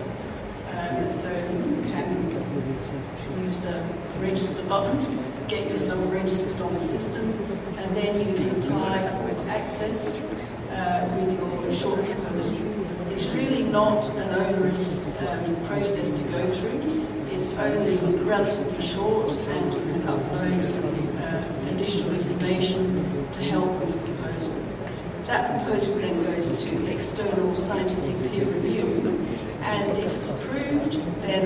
So you can use the register button, get yourself registered on the system, and then you can apply for access with your short proposal. It's really not an onerous process to go through. It's only relatively short, and you can upload some additional information to help with the proposal. That proposal then goes to external scientific peer review, and if it's approved, then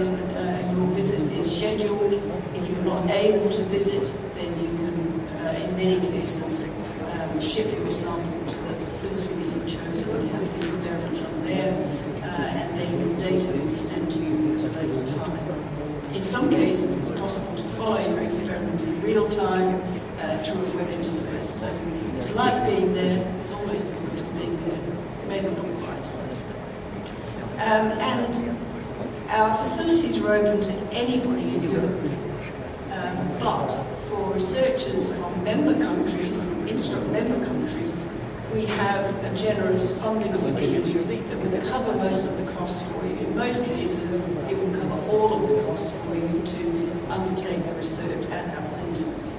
your visit is scheduled. If you're not able to visit, then you can, in many cases, ship your sample to the facility that you've chosen and have the experiment done there, and then the data will be sent to you at a later time. In some cases, it's possible to follow your experiment in real time through a web interface. So it's like being there, it's almost as good as being there, maybe not quite. And our facilities are open to anybody in Europe, but for researchers from member countries, from Instruct member countries, we have a generous funding scheme that will cover most of the costs for you. In most cases, it will cover all of the costs for you to undertake the research at our centres.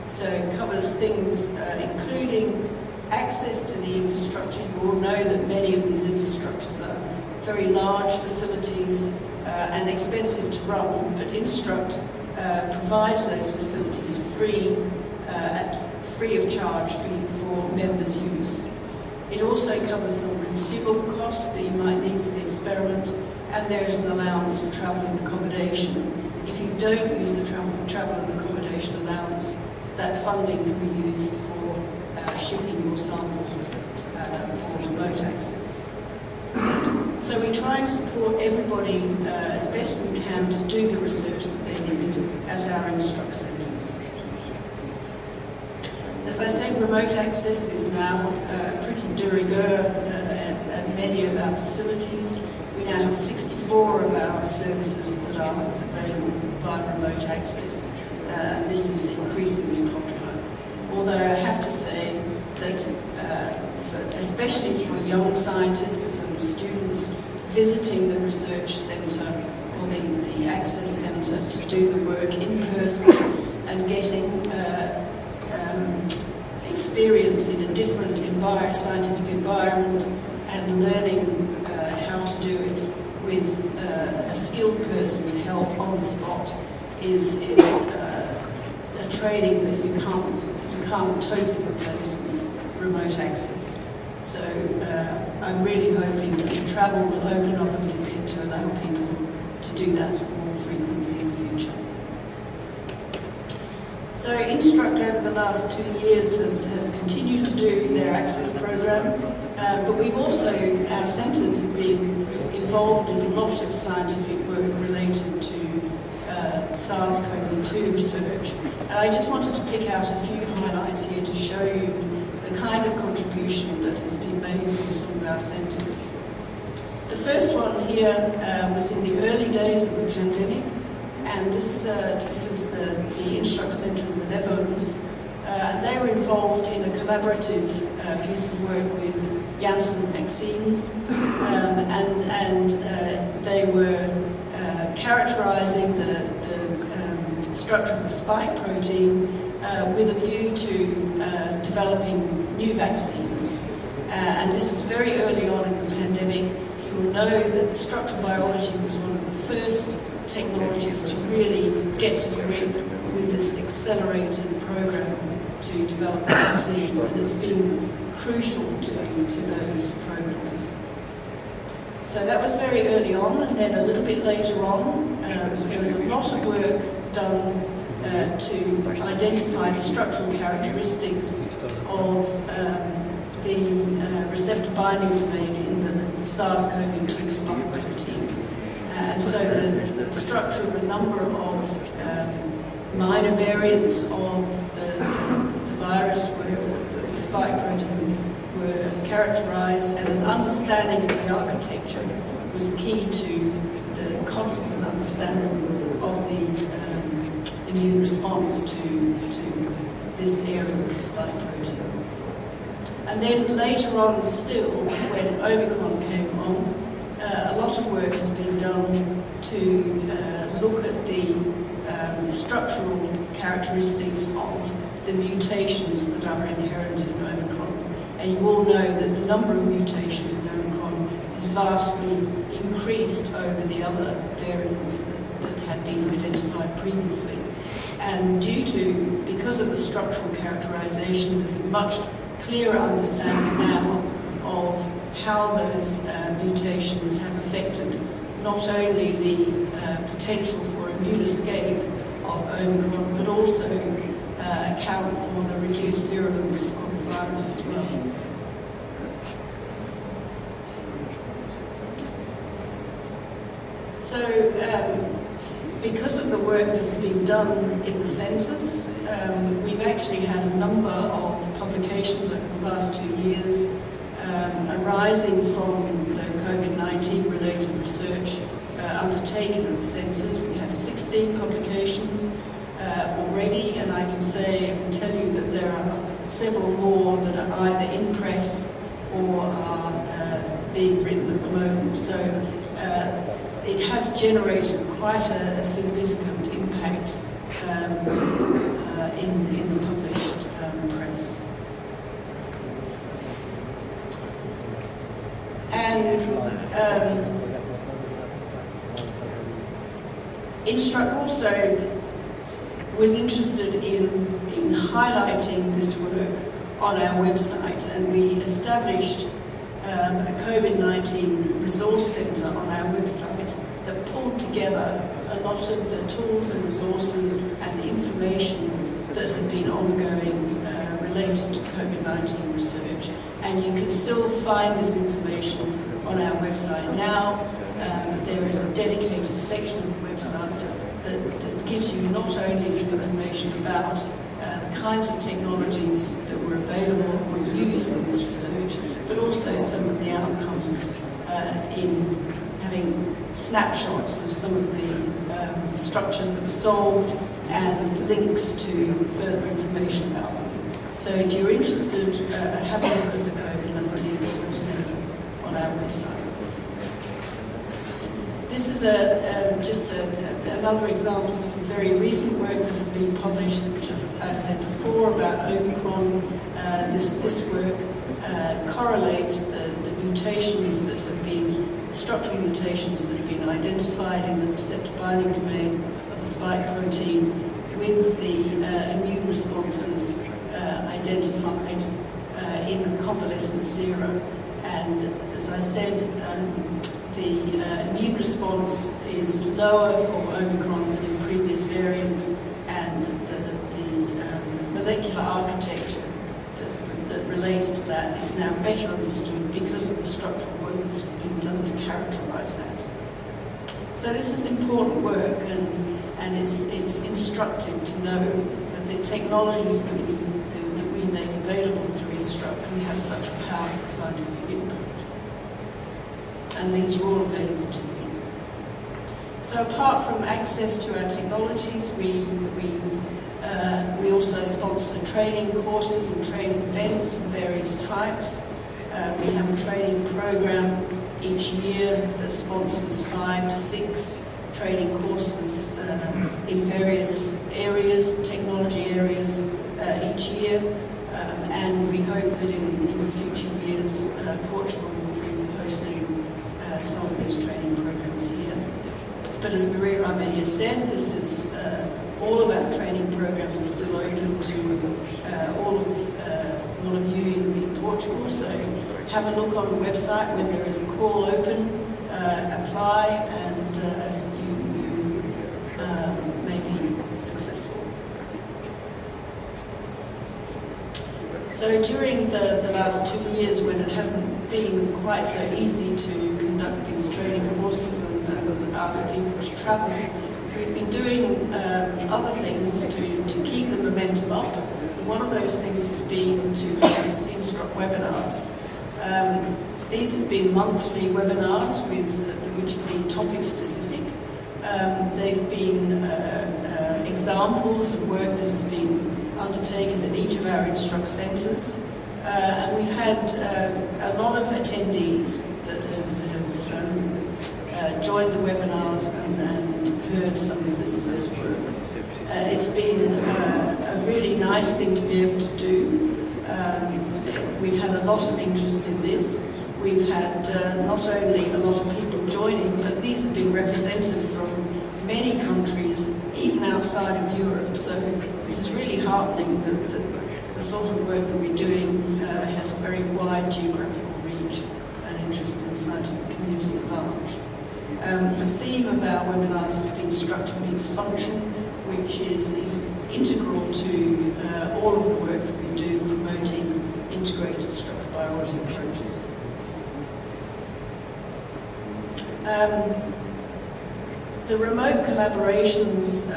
So it covers things including access to the infrastructure. You all know that many of these infrastructures are very large facilities and expensive to run, but Instruct provides those facilities free of charge for members' use. It also covers some consumable costs that you might need for the experiment, and there is an allowance for travel and accommodation. If you don't use the travel and accommodation allowance, that funding can be used for shipping your samples for remote access. So we try and support everybody as best we can to do the research that they need at our Instruct centres. As I said, remote access is now pretty de rigueur at many of our facilities. We now have 64 of our services that are available via remote access. This is increasingly popular. Although I have to say that, especially for young scientists and students, visiting the research centre or the access centre to do the work in person and getting experience in a different scientific environment and learning how to do it with a skilled person to help on the spot is a training that you can't totally replace with remote access. So I'm really hoping that travel will open up a little bit to allow people to do that more frequently in the future. So Instruct over the last 2 years has continued to do their access program, but we've also, our centres have been involved in a lot of scientific work related to SARS-CoV-2 research. And I just wanted to pick out a few highlights here to show you the kind of contribution that has been made from some of our centres. The first one here was in the early days of the pandemic, and this is the Instruct Centre in the Netherlands. They were involved in a collaborative piece of work with Janssen Vaccines, and they were characterising the structure of the spike protein with a view to developing new vaccines. And this was very early on in the pandemic. You will know that structural biology was one of the first technologies to really get to grip with this accelerated program to develop a vaccine, and it's been crucial to those programs. So that was very early on, and then a little bit later on, there was a lot of work done to identify the structural characteristics of the receptor binding domain in the SARS-CoV-2 spike protein. And so the structure of a number of minor variants of the virus, where the spike protein were characterized, and an understanding of the architecture was key to the consequent understanding of the immune response to this area of the spike protein. And then later on still, when Omicron came on, a lot of work has been done to look at the structural characteristics of the mutations that are inherent in Omicron. And you all know that the number of mutations in Omicron is vastly increased over the other variants that had been identified previously. And because of the structural characterization, there's a much clearer understanding now of how those mutations have affected not only the potential for immune escape of Omicron, but also account for the reduced virulence of the virus as well. So, because of the work that's been done in the centres, we've actually had a number of publications over the last 2 years arising from the COVID-19 related research undertaken at the centres. We have 16 publications already, and I can tell you that there are several more that are either in press or are being written at the moment. So it has generated quite a significant impact in the published press. And Instruct also was interested in highlighting this work on our website, and we established a COVID-19 resource centre on our website that pulled together a lot of the tools and resources and the information that had been ongoing related to COVID-19 research. And you can still find this information on our website now. There is a dedicated section of the website that gives you not only some information about the kinds of technologies that were available or used in this research, but also some of the outcomes in having snapshots of some of the structures that were solved and links to further information about them. So if you're interested, have a look at the COVID-19 Resource Centre on our website. This is just a another example of some very recent work that has been published, which I said before about Omicron. This work correlates the mutations that have been, structural mutations that have been identified in the receptor binding domain of the spike protein with the immune responses identified in convalescent sera. And as I said, the immune response is lower for Omicron than in previous variants, and the molecular architecture that relates to that is now better understood because of the structural work that has been done to characterize that. So this is important work, and it's instructive to know that the technologies that we make available through Instruct can have such a powerful scientific impact. And these are all available to you. So apart from access to our technologies, we also sponsor training courses and training events of various types. We have a training program each year that sponsors 5 to 6 training courses in various areas, technology areas, each year. And we hope that in future years, Portugal will be hosting some of these training programs here. But as Maria Armenia said, this is all of our training programs are still open to all of you in Portugal. So have a look on the website when there is a call open, apply, and you may be successful. So during the last 2 years, when it hasn't been quite so easy to conduct these training courses and ask people to travel, we've been doing other things to keep the momentum up. And one of those things has been to host Instruct webinars. These have been monthly webinars which have been topic specific. They've been examples of work that has been undertaken at each of our Instruct centres, and we've had a lot of attendees that have joined the webinars and heard some of this work. It's been a really nice thing to be able to do. We've had a lot of interest in this. We've had not only a lot of people joining, but these have been represented from many countries, even outside of Europe. So this is really heartening that the sort of work that we're doing has a very wide geographical reach and interest in the scientific community at large. The theme of our webinars has been Structure Meets Function, which is integral to all of the work that we do promoting integrated structural biology approaches. The remote collaborations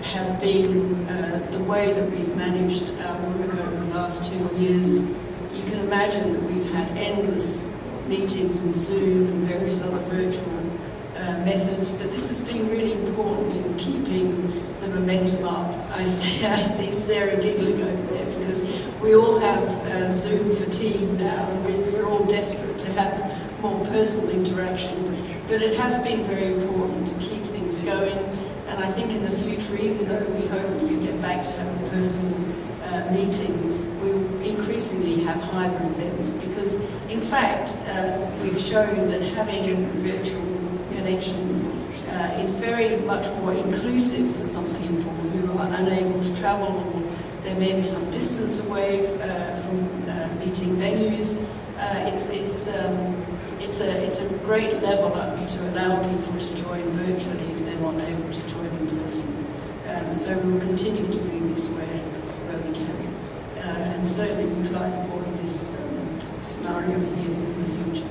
have been the way that we've managed our work over the last 2 years. You can imagine that we've had endless meetings in Zoom and various other virtual methods, but this has been really important in keeping the momentum up. I see Sarah giggling over there because we all have Zoom fatigue now, and we're all desperate to have more personal interaction. But it has been very important to keep things going, and I think in the future, even though we hope we can get back to having personal meetings, we will increasingly have hybrid events, because in fact we've shown that having virtual connections is very much more inclusive for some people who are unable to travel, or there may be some distance away from meeting venues. It's a great level up to allow people to join virtually if they're not able to join in person. So we'll continue to do this where we can. And certainly we'll try to avoid this scenario here in the future.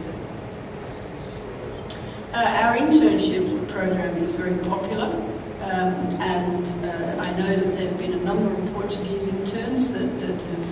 Our internship program is very popular, and I know that there have been a number of Portuguese interns that have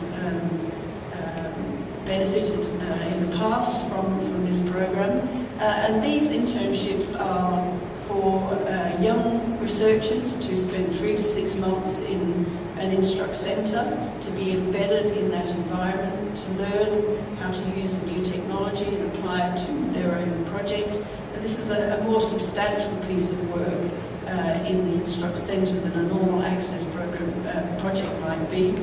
benefited in the past from this program. And these internships are for young researchers to spend 3 to 6 months in an Instruct centre, to be embedded in that environment, to learn how to use a new technology and apply it to their own project, And this is a more substantial piece of work in the Instruct Centre than a normal access program project might be.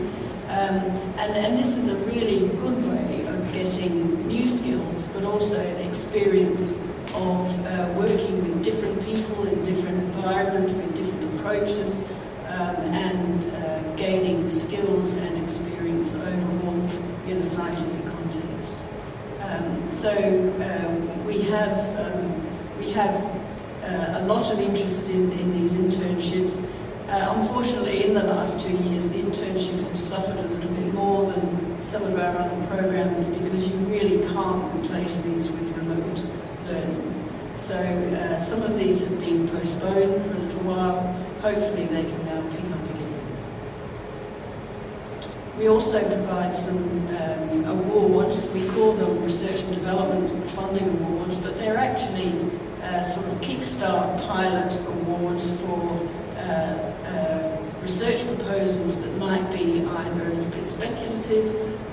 And this is a really good way of getting new skills, but also an experience of working with different people in different environments, with different approaches, and gaining skills and experience overall in a scientific context. We have a lot of interest in these internships. Unfortunately, in the last 2 years, the internships have suffered a little bit more than some of our other programs because you really can't replace these with remote learning. So some of these have been postponed for a little while. Hopefully they can now pick up again. We also provide some awards. We call them Research and Development Funding Awards, but they're actually sort of kickstart pilot awards for research proposals that might be either a little bit speculative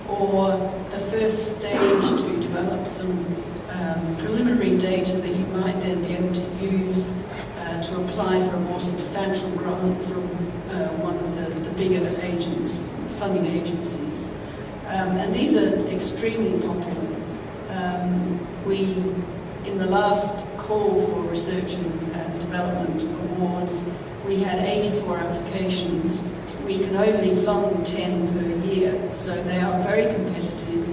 or the first stage to develop some preliminary data that you might then be able to use to apply for a more substantial grant from one of the bigger funding agencies. And these are extremely popular. In the last call for research and development awards, we had 84 applications. We can only fund 10 per year, so they are very competitive,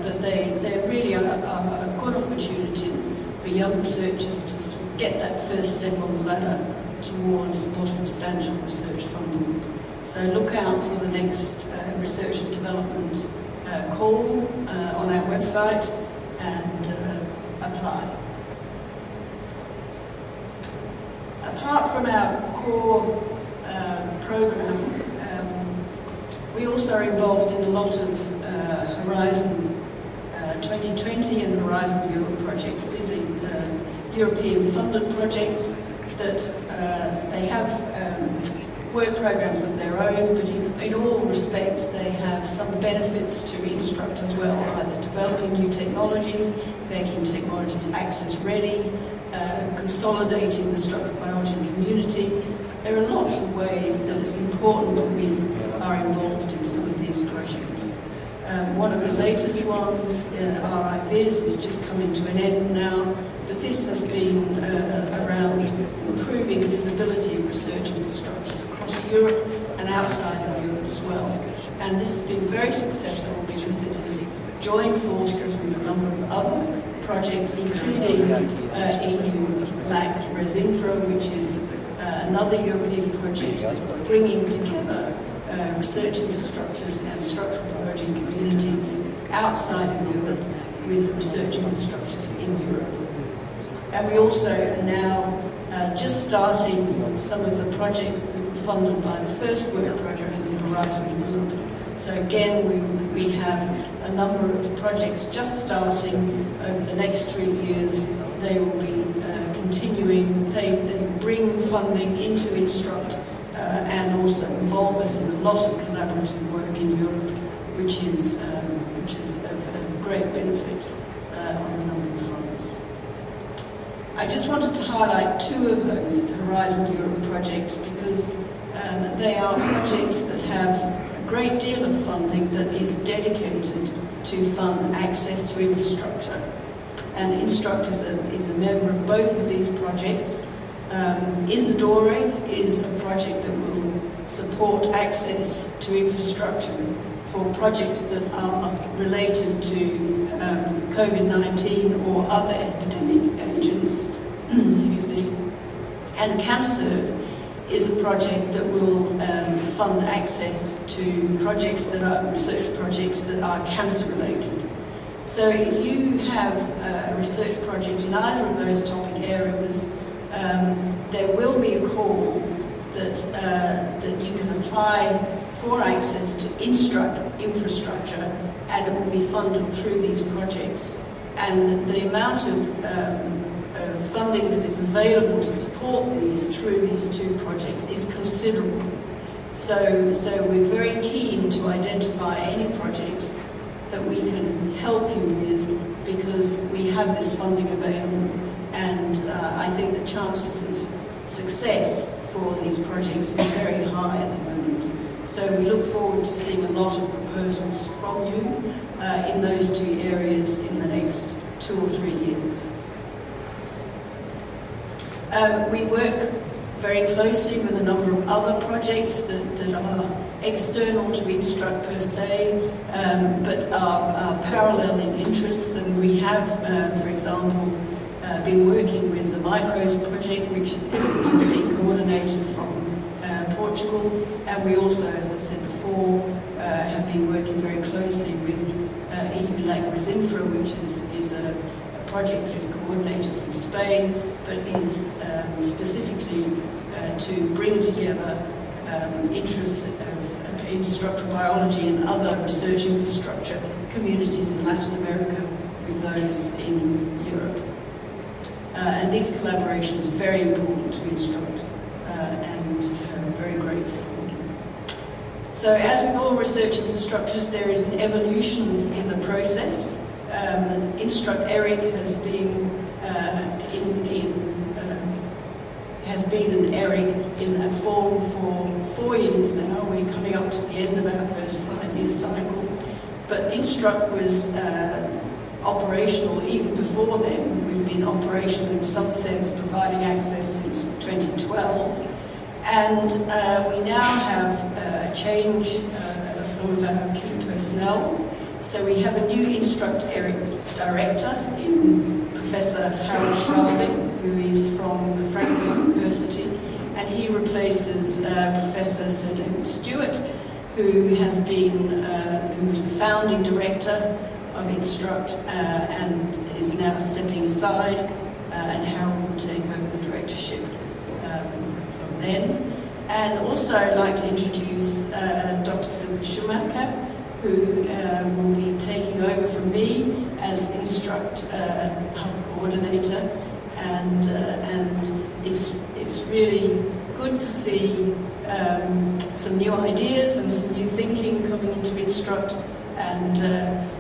but they really are a good opportunity for young researchers to sort of get that first step on the ladder towards more substantial research funding. So look out for the next research and development call on our website and apply. Apart from our core program, we also are involved in a lot of Horizon 2020 and Horizon Europe projects. These are European funded projects that they have work programs of their own, but in all respects they have some benefits to Instruct as well, either developing new technologies, making technologies access ready, consolidating the structural biology community. There are lots of ways that it's important that we are involved in some of these projects. One of the latest ones, RIVIS, is just coming to an end now, but this has been around improving visibility of research infrastructures across Europe and outside of Europe as well. And this has been very successful because it has joined forces with a number of other projects, including EU LAC ResInfra, which is another European project bringing together research infrastructures and structural biology communities outside of Europe with the research infrastructures in Europe. And we also are now just starting some of the projects that were funded by the first work program in Horizon Europe. So again, we have a number of projects just starting over the next 3 years. They will be continuing. They bring funding into Instruct and also involve us in a lot of collaborative work in Europe, which is of great benefit on a number of fronts. I just wanted to highlight 2 of those Horizon Europe projects because they are projects that have a great deal of funding that is dedicated to fund access to infrastructure. And Instruct is a member of both of these projects. Isidore is a project that will support access to infrastructure for projects that are related to COVID-19 or other epidemic agents. Excuse me. And CANSERV is a project that will fund access to projects that are research projects that are cancer related. So if you have a research project in either of those topic areas, there will be a call that you can apply for access to Instruct infrastructure, and it will be funded through these projects. And the amount of funding that is available to support these through these 2 projects is considerable. So we're very keen to identify any projects that we can help you with because we have this funding available and I think the chances of success for these projects is very high at the moment. So we look forward to seeing a lot of proposals from you in those two areas in the next 2 or 3 years. We work very closely with a number of other projects that are external to Instruct per se, but are parallel in interests, and we have, for example, been working with the Micros project, which has been coordinated from Portugal, and we also, as I said before, have been working very closely with EU Languages Infra, which is a project that is coordinated from Spain, but is specifically to bring together interests of instructional biology and other research infrastructure communities in Latin America with those in Europe. And these collaborations are very important to Instruct, and I'm very grateful for them. So as with all research infrastructures, there is an evolution in the process. Instruct-ERIC has been an ERIC in that form for 4 years now. We're coming up to the end of our first 5-year cycle. But Instruct was operational even before then. We've been operational in some sense, providing access since 2012. And we now have a change of some of our key personnel. So we have a new Instruct-ERIC director in Professor Harold Schwalbe, who is from Frankfurt University, and he replaces Professor Sir David Stewart, who has been, who was the founding director of Instruct and is now stepping aside, and Harold will take over the directorship from then. And also I'd like to introduce Dr. Silke Schumacher, who will be taking over from me as Instruct Hub Coordinator, and it's really good to see some new ideas and some new thinking coming into Instruct, and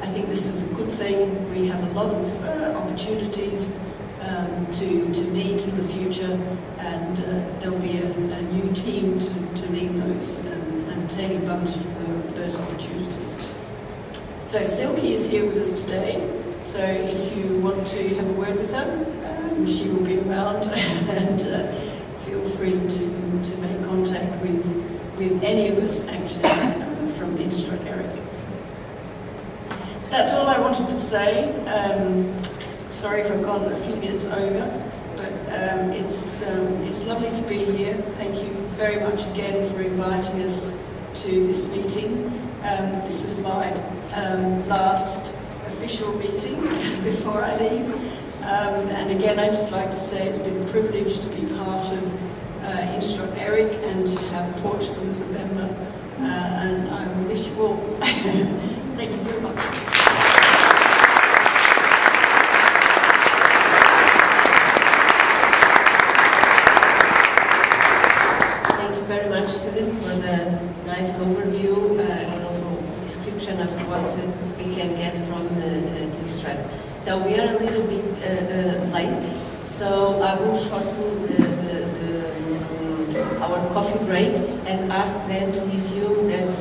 I think this is a good thing. We have a lot of opportunities to meet in the future, and there'll be a new team to lead those and take advantage of those opportunities. So Silke is here with us today, so if you want to have a word with her, she will be around, and feel free to make contact with any of us actually from Instruct-ERIC. That's all I wanted to say. Sorry if I've gone a few minutes over, but it's lovely to be here. Thank you very much again for inviting us to this meeting. This is my last official meeting before I leave. And again, I'd just like to say it's been a privilege to be part of Instruct-ERIC and to have Portugal as a member. And I wish you all. Thank you very much. Very much, Susan, for the nice overview description of what we can get from the Instruct. So we are a little bit late, so I will shorten our coffee break and ask them to resume at